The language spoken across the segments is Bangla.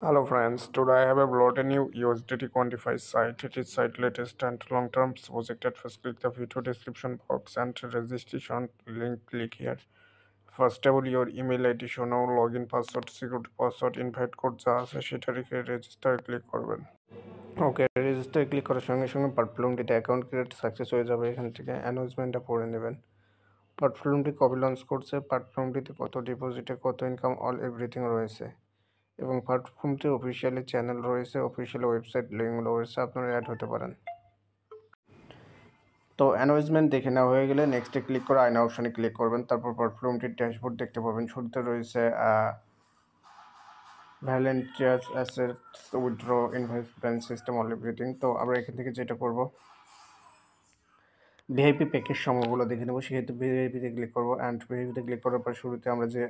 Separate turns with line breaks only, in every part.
Hello friends, today I have uploaded a new USDT quantify site. It is site latest and long-term projected. First click the video description box and registration link, click here. First of all your email ID show now login password security password invite code যা আছে সেটা রেখে রেজিস্টার ক্লিক করবেন। ওকে রেজিস্টার ক্লিক করার সঙ্গে সঙ্গে পারফ্লুমটিতে অ্যাকাউন্ট ক্রিয়েট সাকসেস হয়ে যাবে। এখান থেকে অ্যানাউন্সমেন্টটা পড়ে নেবেন। পারফ্লুমটি কবে লঞ্চ করছে, পারফ্লুমটিতে কত ডিপোজিটে কত ইনকাম অল এভরিথিং রয়েছে এবং প্ল্যাটফর্মটির অফিসিয়ালি চ্যানেল রয়েছে, অফিসিয়াল ওয়েবসাইট লিঙ্ক রয়েছে, আপনারা অ্যাড হতে পারেন। তো অ্যানাউন্সমেন্ট দেখে নেওয়া হয়ে গেলে নেক্সটে ক্লিক করে আইনা অপশানে ক্লিক করবেন। তারপর প্ল্যাটফর্মটির ড্যাশবোর্ড দেখতে পাবেন। শুরুতে রয়েছে volunteers assets withdraw investment system all everything. তো আমরা এখান থেকে যেটা করব ভিআইপি প্যাকেজ সমূহগুলো দেখে নেব, সেক্ষেত্রে ভিআইপিতে ক্লিক করবো। অ্যান্ড ভিআইপিতে ক্লিক করার পর শুরুতে আমরা যে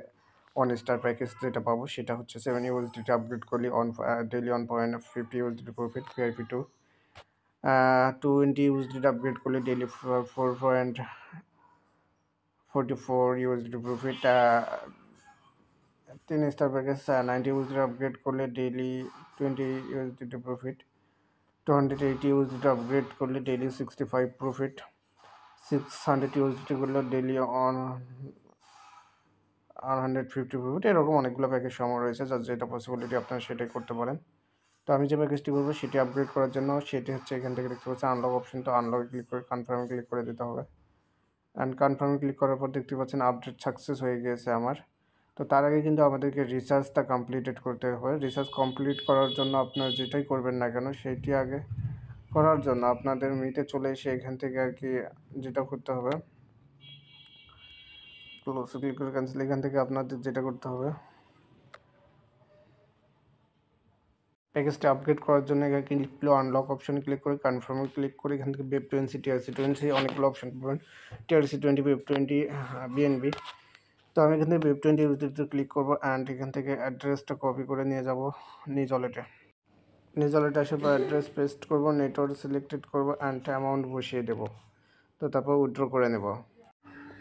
1 স্টার প্যাকেজ যেটা পাবো সেটা হচ্ছে 7 USDT আপগ্রেড করলে daily 1.50 USDT profit. VIP 20 USDT upgrade করলে daily 4.44 USDT profit. 3 star package 90 USDT upgrade করলে daily 20 USDT profit. 280 USDT upgrade করলে ডেইলি 65 প্রফিট। 600 USDT করলে ডেইলি 150 প্রফিট। এরকম অনেকগুলো প্যাকেজ সময় রয়েছে, যার যেটা পসিবিলিটি আপনারা সেটাই করতে পারেন। তো আমি যে প্যাকেজটি করবো সেটি আপগ্রেড করার জন্য সেটি হচ্ছে এখান থেকে দেখতে পাচ্ছেন আনলক অপশন। তো আনলকে ক্লিক করে কনফার্মে ক্লিক করে দিতে হবে। অ্যান্ড কনফার্মে ক্লিক করার পর দেখতে পাচ্ছেন আপডেট সাকসেস হয়ে গিয়েছে আমার। তো তার আগে কিন্তু আমাদেরকে রিসার্চটা কমপ্লিটেড করতে হবে। রিসার্চ কমপ্লিট করার জন্য আপনারা যেটাই করবেন না কেন সেইটি আগে করার জন্য আপনাদের মিতে চলে এসে এখান থেকে আর কি যেটা করতে হবে ক্লোজ ক্লিক করে ক্যান্সেল। এখান থেকে আপনাদের যেটা করতে হবে প্যাকেজটা আপগ্রেড করার জন্য এখানে ক্লিক করে আনলক অপশনে ক্লিক করে কনফার্মে ক্লিক করে এখান থেকে বেব 20 TRC20 অনেকগুলো অপশন পাবেন। TRC20 babe 20 BNB. তো আমি এখান থেকে বেব 20 ইউজিতে ক্লিক করবো অ্যান্ড এখান থেকে অ্যাড্রেসটা কপি করে নিয়ে যাব নিজ ওয়ালেটে। আসার পর অ্যাড্রেস পেস্ট করবো, নেটওয়ার্ক সিলেক্টেড করবো অ্যান্ড অ্যামাউন্ট বসিয়ে দেবো। তো তারপর উইথড্র করে নেব।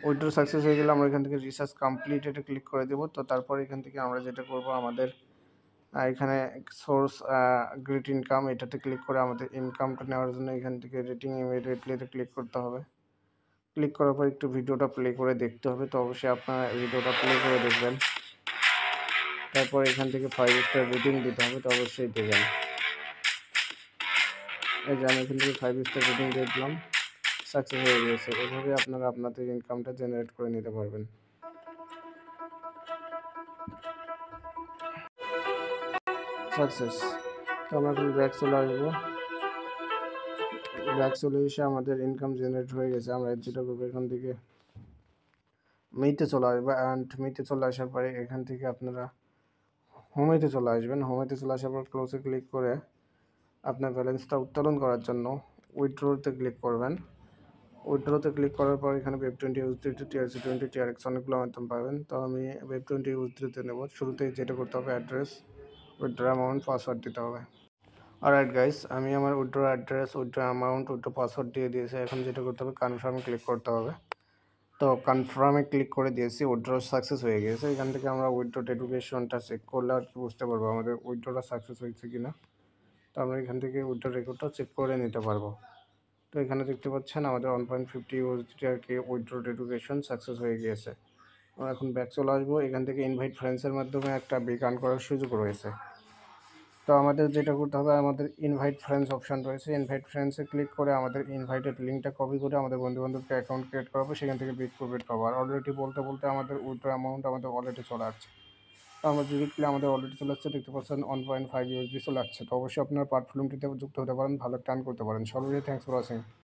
উইথড্র সাকসেস হয়ে গেলে আমরা এখান থেকে রিসার্চ কমপ্লিট এটা ক্লিক করে দেবো। তো তারপর এখান থেকে আমরা যেটা করবো আমাদের এখানে সোর্স গ্রেট ইনকাম এটাতে ক্লিক করে আমাদের ইনকামটা নেওয়ার জন্য এখান থেকে রেটিং ইমিডিয়েটলিতে ক্লিক করতে হবে। ক্লিক করার পর একটু ভিডিওটা প্লে করে দেখতে হবে। তো অবশ্যই আপনারা ভিডিওটা প্লে করে দেখবেন। তারপর এখান থেকে 5 স্টার রেটিং দিতে হবে। তো অবশ্যই দেবেন। এই যে আমি এখান থেকে 5 স্টার রেটিং দিয়ে দিলাম, সাকসেস হয়ে গিয়েছে। এভাবে আপনারা আপনাদের ইনকামটা জেনারেট করে নিতে পারবেন। সাকসেস। তো আমরা এখন ব্যাক চলে আসবো। ব্যাক চলে এসে আমাদের ইনকাম জেনারেট হয়ে গেছে। আমরা যেটা করবো এখান থেকে মিতে চলে আসবো অ্যান্ড মিতে চলে আসার পরে এখান থেকে আপনারা হোমেতে চলে আসবেন। হোমেতে চলে আসার পর ক্লোজে ক্লিক করে আপনার ব্যালেন্সটা উত্তোলন করার জন্য উইথড্রোতে ক্লিক করবেন। উইথড্রোতে ক্লিক করার পর এখানে বেব 20 USDT TRC20 TRX অনেকগুলো মাধ্যম পাবেন। তো আমি বেব 20 USDT নেব। শুরুতেই যেটা করতে হবে অ্যাড্রেস, উইথড্র অ্যামাউন্ট, পাসওয়ার্ড দিতে হবে। অলরাইট গাইস, আমি আমার withdraw address, withdraw amount, withdraw password দিয়ে দিয়েছি। এখন যেটা করতে হবে কনফার্মে ক্লিক করতে হবে। তো কনফার্মে ক্লিক করে দিয়েছি, উইথড্র সাকসেস হয়ে গিয়েছে। এখান থেকে আমরা উইথড্র ডেডিকেশনটা চেক করলে আর কি বুঝতে পারবো আমাদের উইথড্রটা সাকসেস হয়েছে কিনা। তো আমরা এখান থেকে উইথড্র রেকর্ডটা চেক করে নিতে পারবো। তো এখানে দেখতে পাচ্ছেন আমাদের 1.50 USDT আর কি উইথড্র ডেডিকেশন সাকসেস হয়ে গিয়েছে। আমরা এখন ব্যাক চলে আসবো। এখান থেকে ইনভাইট ফ্রেন্ডসের মাধ্যমে একটা বিগ আর্ন করার সুযোগ রয়েছে। তো আমাদের যেটা করতে হবে আমাদের ইনভাইট ফ্রেন্ডস অপশান রয়েছে। ইনভাইট ফ্রেন্ডসে ক্লিক করে আমাদের ইনভাইটেড লিঙ্কটা কপি করে আমাদের বন্ধুবান্ধবকে অ্যাকাউন্ট ক্রিয়েট করাবো, সেখান থেকে বিগ প্রফিট পাবো। আর অলরেডি বলতে বলতে আমাদের উইথড্র অ্যামাউন্ট আমাদের অলরেডি চলে আসছে। তো আমরা ডিরেক্টলি আমাদের অলরেডি চলে আসছে, দেখতে পাচ্ছেন 1.5 USD চলে আসছে। তো অবশ্যই আপনার প্ল্যাটফর্মটিতে যুক্ত হতে পারেন, ভালো টার্ন করতে পারেন। সবাই থ্যাংকস ফর ওয়াচিং।